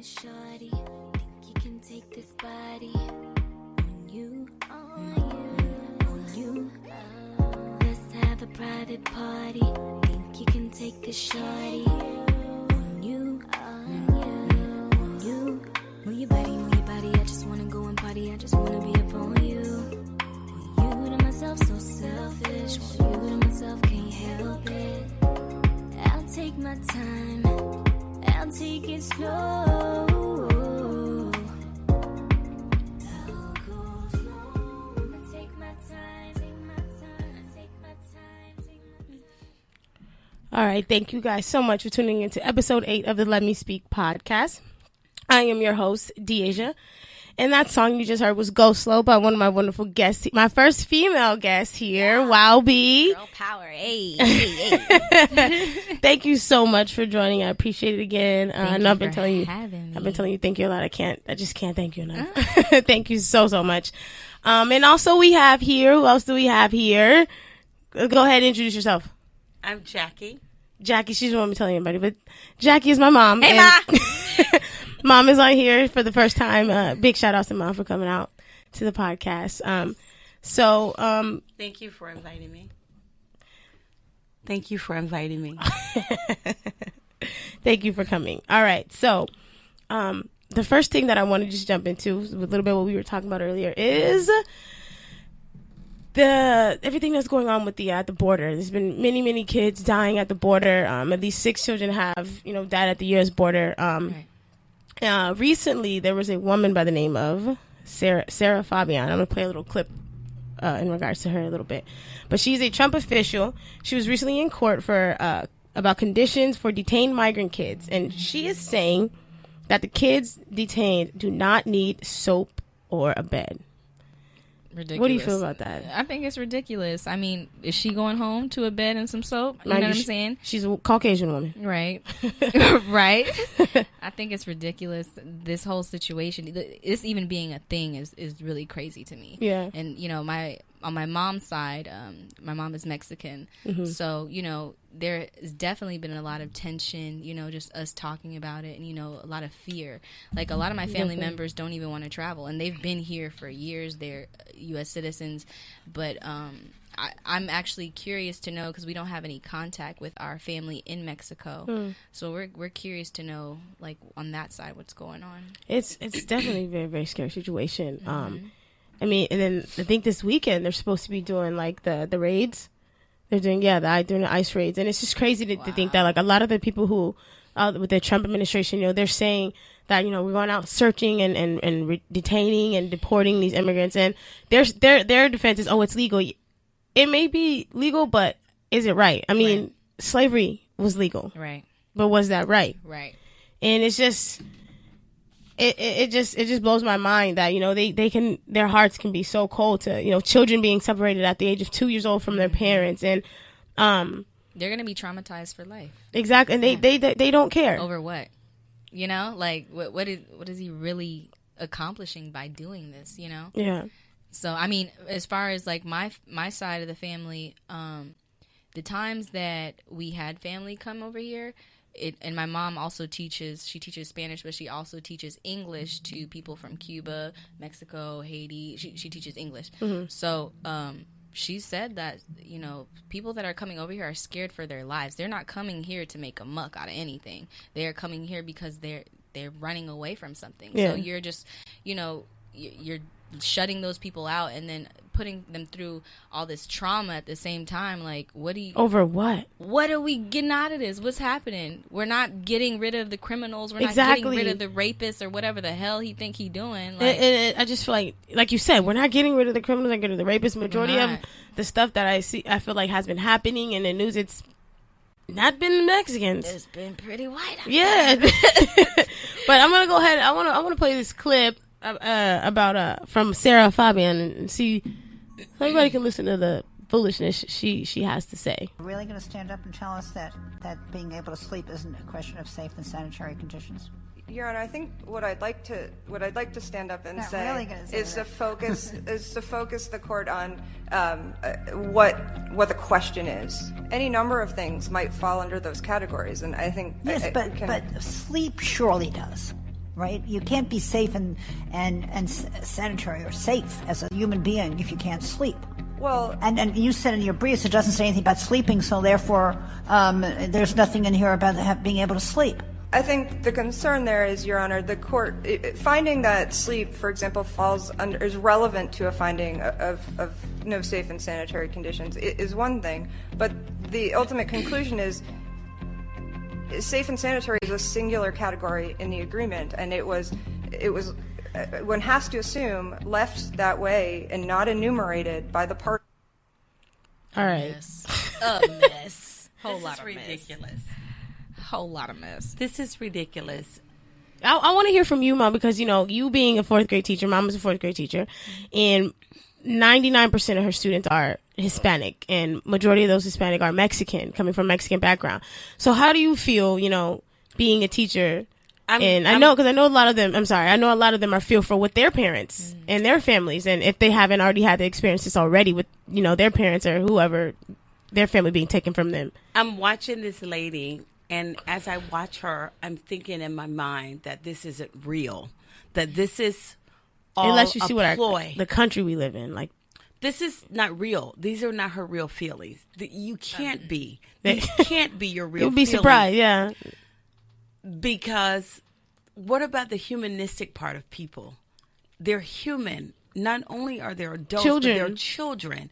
shorty. Think you can take this body on you, on you. Let's have a private party. Think you can take this shorty on you, on you. Move your body, I just wanna go and party. I just wanna be up on you. Want you to myself, so selfish. Want you to myself, can't help it. I'll take my time. I'll take it slow. I'll go slow. I take my time, take my time, take my time, take my time. All right, thank you guys so much for tuning into episode 8 of the Let Me Speak podcast. I am your host, Deasia. And that song you just heard was Go Slow by one of my wonderful guests, my first female guest here, Wow B. Girl power, hey. Thank you so much for joining. I appreciate it again. And I've been telling you, thank you a lot. I just can't thank you enough. Thank you so much. And also we have here, who else do we have here? Go ahead and introduce yourself. I'm Jackie. Jackie, she's the one I'm telling everybody, but Jackie is my mom. Hey, Ma! Mom is on here for the first time. Big shout out to Mom for coming out to the podcast. Thank you for inviting me. Thank you for inviting me. Thank you for coming. All right. So, the first thing that I want to just jump into, a little bit what we were talking about earlier, is everything that's going on with the border. There's been many kids dying at the border. At least 6 children have died at the U.S. border. Right. Recently, there was a woman by the name of Sarah Fabian. I'm going to play a little clip in regards to her a little bit. But she's a Trump official. She was recently in court for about conditions for detained migrant kids. And she is saying that the kids detained do not need soap or a bed. Ridiculous. What do you feel about that? I think it's ridiculous. I mean, is she going home to a bed and some soap? You know what I'm saying? She's a Caucasian woman. Right. Right. I think it's ridiculous. This whole situation, this even being a thing is really crazy to me. Yeah. And, on my mom's side, my mom is Mexican. Mm-hmm. So, there has definitely been a lot of tension, just us talking about it and, a lot of fear. Like a lot of my family members don't even want to travel, and they've been here for years. They're U.S. citizens. But I'm actually curious to know, because we don't have any contact with our family in Mexico. So we're curious to know, like, on that side, what's going on. It's definitely a very, very scary situation. I mean, and then I think this weekend they're supposed to be doing like the raids. They're doing the ICE raids, and it's just crazy to think that like a lot of the people who with the Trump administration, they're saying that we're going out searching and detaining and deporting these immigrants, and their defense is, oh, it's legal. It may be legal, but is it right? I mean, slavery was legal, right? But was that right? Right. And it's just. It just blows my mind that their hearts can be so cold to children being separated at the age of 2 years old from their parents, and they're gonna be traumatized for life. Exactly, and they don't care over what, like what is he really accomplishing by doing this? Yeah. So I mean, as far as like my side of the family, the times that we had family come over here. And my mom also teaches Spanish, but she also teaches English to people from Cuba, Mexico, Haiti. She teaches English. Mm-hmm. So she said that, people that are coming over here are scared for their lives. They're not coming here to make a muck out of anything. They're coming here because they're running away from something. Yeah. So you're just, you're shutting those people out and then putting them through all this trauma at the same time. Like, over what? What are we getting out of this? What's happening? We're not getting rid of the criminals. We're not getting rid of the rapists or whatever the hell he think he doing. Like, and I just feel like you said, we're not getting rid of the criminals and getting rid of the rapists. Majority of the stuff that I feel like has been happening in the news, it's not been Mexicans. It's been pretty white. Yeah. But I'm gonna go ahead. I want to play this clip about from Sarah Fabian and see so everybody can listen to the foolishness she has to say. Really going to stand up and tell us that being able to sleep isn't a question of safe and sanitary conditions? Your Honor, I think what I'd like to stand up and Not say really gonna say is that. to focus the court on what the question is. Any number of things might fall under those categories, and I think Yes, but sleep surely does. right? You can't be safe and sanitary or safe as a human being if you can't sleep. Well, And you said in your briefs it doesn't say anything about sleeping, so therefore there's nothing in here about being able to sleep. I think the concern there is, Your Honor, the court finding that sleep, for example, is relevant to a finding of no safe and sanitary conditions is one thing, but the ultimate conclusion is safe and sanitary is a singular category in the agreement, and it was one has to assume left that way and not enumerated by the part. All right. A mess. This is ridiculous. Whole lot of mess. This is ridiculous. I want to hear from you, Mom, because, you being a fourth grade teacher, Mom is a fourth grade teacher, and 99% of her students are Hispanic, and majority of those Hispanic are Mexican, coming from Mexican background. So how do you feel, being a teacher? I know a lot of them, I know a lot of them are fearful with their parents and their families, and if they haven't already had the experiences already with, their parents or whoever, their family being taken from them. I'm watching this lady, and as I watch her, I'm thinking in my mind that this isn't real, that this is all unless you see a ploy. the country we live in, like, this is not real. These are not her real feelings. You can't be. These can't be your real you'll be feelings. surprised, yeah. Because what about the humanistic part of people? They're human. Not only are they adults, Children. but they're children.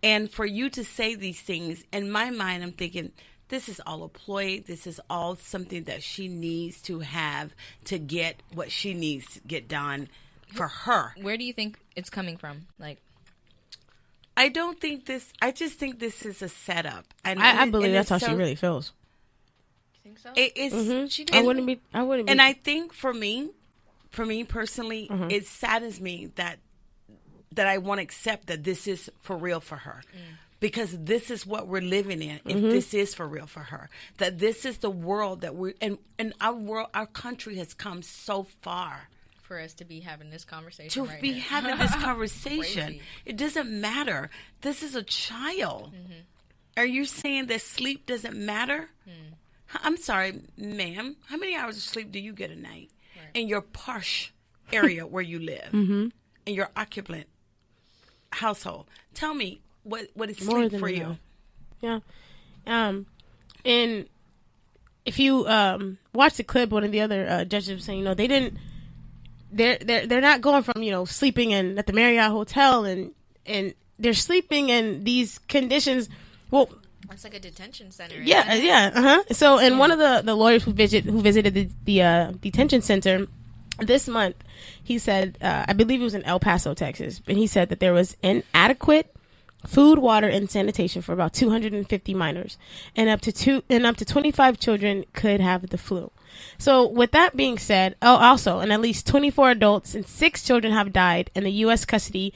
And for you to say these things, in my mind, I'm thinking, this is all a ploy. This is all something that she needs to have to get what she needs to get done for her. Where do you think it's coming from? Like, I don't think this, I just think this is a setup. And I believe and that's how it's she really feels. you think so? It's, She I wouldn't be. And I think for me personally, it saddens me that I want to accept that this is for real for her. Because this is what we're living in. If this is for real for her, that this is the world that we're and our country has come so far for us to be having this conversation to right be now. having this conversation. Crazy. It doesn't matter. This is a child. Are you saying that sleep doesn't matter? I'm sorry, ma'am. How many hours of sleep do you get a night in your posh area where you live, in your opulent household? Tell me. What is More sleep than for enough. you? Yeah. And if you watch the clip, one of the other judges was saying, they didn't. They're not going from sleeping at the Marriott hotel and they're sleeping in these conditions. Well, It's like a detention center. yeah, yeah. So, and one of the lawyers who visited the detention center this month, he said, I believe it was in El Paso, Texas, and he said that there was inadequate food, water, and sanitation for about 250 minors, and up to 25 children could have the flu. So, with that being said, and at least 24 adults and 6 children have died in the U.S. custody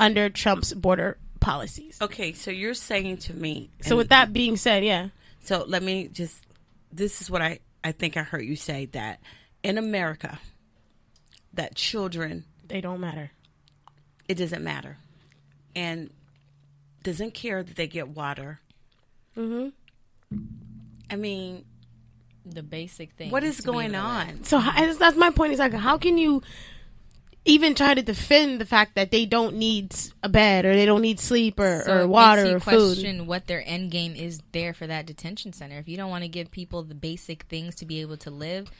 under Trump's border policies. Okay, so you're saying to me. So, with that being said, yeah. So let me just. This is what I think I heard you say, that in America, that children, They don't matter. it doesn't matter, and doesn't care that they get water. I mean, The basic thing. what is going on? So that's my point. Is like, how can you even try to defend the fact that they don't need a bed or they don't need sleep or water or food? Question what their end game is there for that detention center. If you don't want to give people the basic things to be able to live,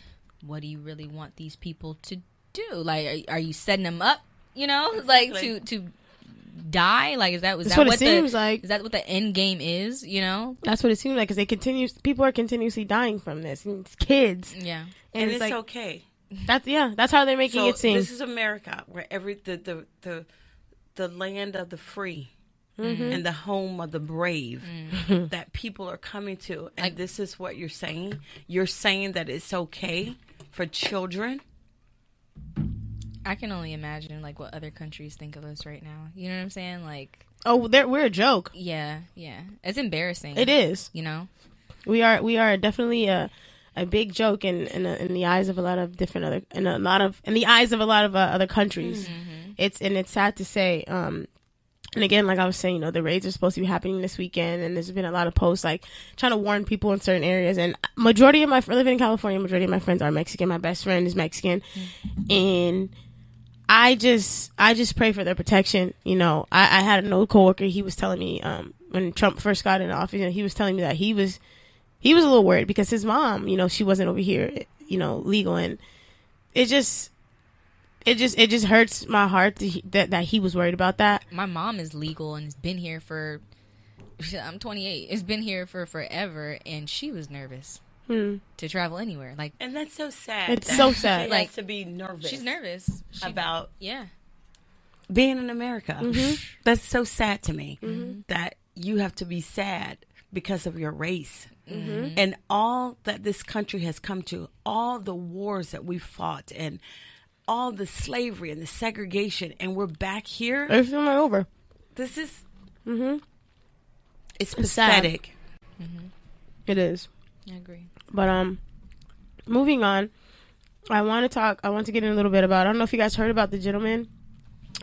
what do you really want these people to do? Like, are you setting them up? Like to die? Like, is that what it seems like? Is that what the end game is? That's what it seems like, because people are continuously dying from this. And it's kids. Yeah. And it's like, okay. That's how they're making it seem. This is America, where the land of the free and the home of the brave that people are coming to. And this is what you're saying? You're saying that it's okay for children? I can only imagine like what other countries think of us right now. You know what I'm saying? Like, we're a joke. yeah. It's embarrassing. It is. We are definitely a big joke in the eyes of a lot of different in the eyes of a lot of other countries. It's sad to say. And again, like I was saying, the raids are supposed to be happening this weekend, and there's been a lot of posts like trying to warn people in certain areas. And living in California, majority of my friends are Mexican. My best friend is Mexican, and I just pray for their protection. I had an old coworker. He was telling me when Trump first got in office, he was telling me that he was a little worried because his mom, she wasn't over here, legal, and it just hurts my heart that he was worried about that. My mom is legal and has been here for, I'm 28. It's been here for forever, and she was nervous to travel anywhere. And that's so sad. It's so sad. She has to be nervous. She's nervous about yeah being in America. That's so sad to me that you have to be sad because of your race. And all that this country has come to, all the wars that we fought, and all the slavery and the segregation, and we're back here. It's not over. This is, it's pathetic. It is. I agree. But moving on, I want to get in a little bit about, I don't know if you guys heard about the gentleman,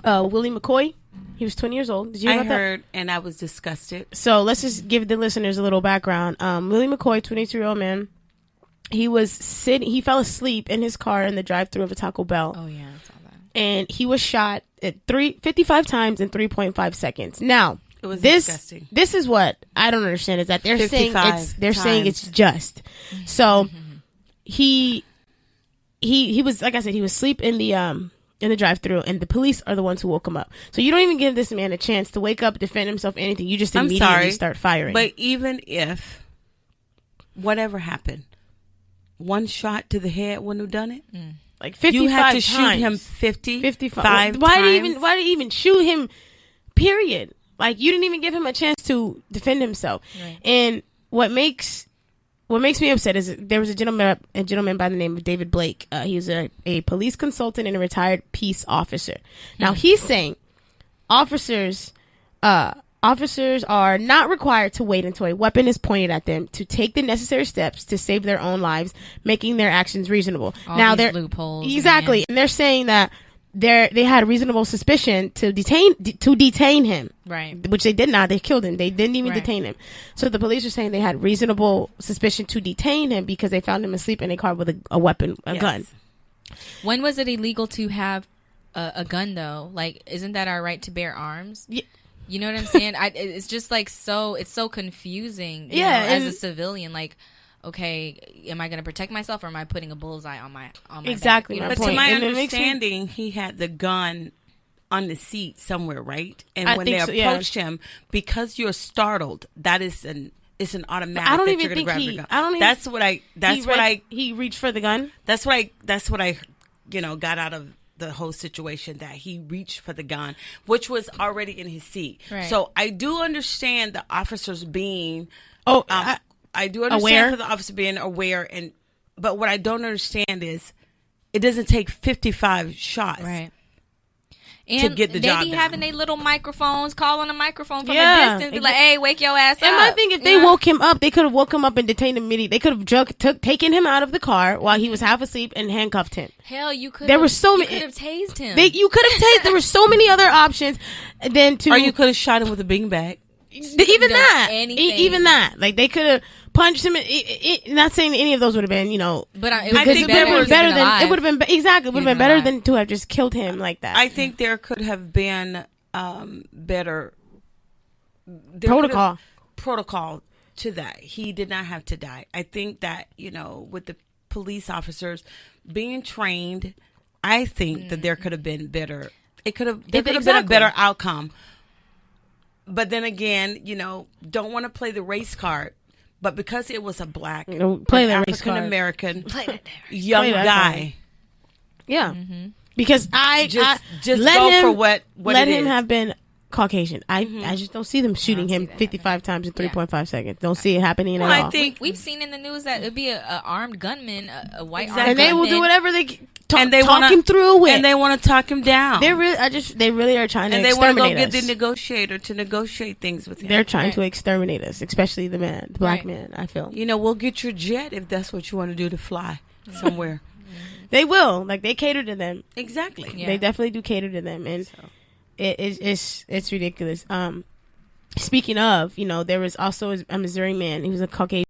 Willie McCoy. He was 20 years old. Did you hear about that? I heard, and I was disgusted. So let's just give the listeners a little background. Willie McCoy, 22-year-old man. He fell asleep in his car in the drive-thru of a Taco Bell. Oh, yeah, I saw that. And he was shot at 55 times in 3.5 seconds. Now, it was disgusting. This is what I don't understand is that they're saying it's just. So he was, like I said, he was asleep in the drive-thru, and the police are the ones who woke him up. So you don't even give this man a chance to wake up, defend himself, anything. You just immediately start firing. But even if whatever happened, one shot to the head wouldn't have done it. Like 55 You had to times. shoot him 55 Why times. Why did you even shoot him? Period. Like, you didn't even give him a chance to defend himself. Right. And what makes me upset is there was a gentleman by the name of David Blake. He was a police consultant and a retired peace officer. Now he's saying officers are not required to wait until a weapon is pointed at them to take the necessary steps to save their own lives, making their actions reasonable. All these loopholes. Exactly. Man. And they're saying that they had reasonable suspicion to detain him. Right. Which they did not. They killed him. They didn't even Right. detain him. So the police are saying they had reasonable suspicion to detain him because they found him asleep in a car with a weapon, a gun. When was it illegal to have a gun, though? Like, isn't that our right to bear arms? Yeah. You know what I'm saying? It's just like it's so confusing. You know, as a civilian, like, okay, am I going to protect myself, or am I putting a bullseye on my Exactly. back? My But point. to my And it makes understanding, he had the gun on the seat somewhere, right? And I when think they so, yeah. approached him, because you're startled, that is it's an automatic. I don't that even you're gonna think grab he. your gun. I don't even. He reached for the gun. That's what I got out of the whole situation, that he reached for the gun, which was already in his seat. Right. So I do understand the officers being. I do understand aware? for the officer being aware, but what I don't understand is it doesn't take 55 shots. Right. To And get the they job be done. having their little microphones, call on a microphone from Yeah. a distance, be like, "Hey, wake your ass up." And my thing, if they woke him up, they could have woke him up and detained him immediately. They could have taken him out of the car while he was half asleep and handcuffed him. Hell, you could. There were so you many- could have tased him. You could have tased. There were so many other options than to. Or you could have shot him with a beanbag. Even done that. anything. Even that. Like, they could have punched him. Not saying any of those would have been, but it because would it be would have been better than alive. it would have been exactly. It would have been Even better alive. than to have just killed him like that. I think there could have been better protocol to that. He did not have to die. I think that, with the police officers being trained, I think that there could have been better. There could have been a Exactly. better outcome. But then again, don't want to play the race card. But because it was a black, play that race African card. American Play young that guy, Yeah, because I just let go him, for what let it him is. have been Caucasian. I just don't see them shooting him 55 times in 3.5 seconds. Don't see it happening Well, at all. I think We've seen in the news that it'd be a armed gunman, a white Exactly. armed and they will gunman. do whatever they talk wanna- him through with. and they want to talk him down. they really are trying to and they want to go exterminate get us. the negotiator to negotiate things with him. They're trying Right. to exterminate us, especially the black Right. man. I feel We'll get your jet if that's what you want to do to fly somewhere. they will. Like, they cater to them. Exactly. Yeah. They definitely do cater to them, and it's ridiculous. Speaking of, there was also a Missouri man. He was a Caucasian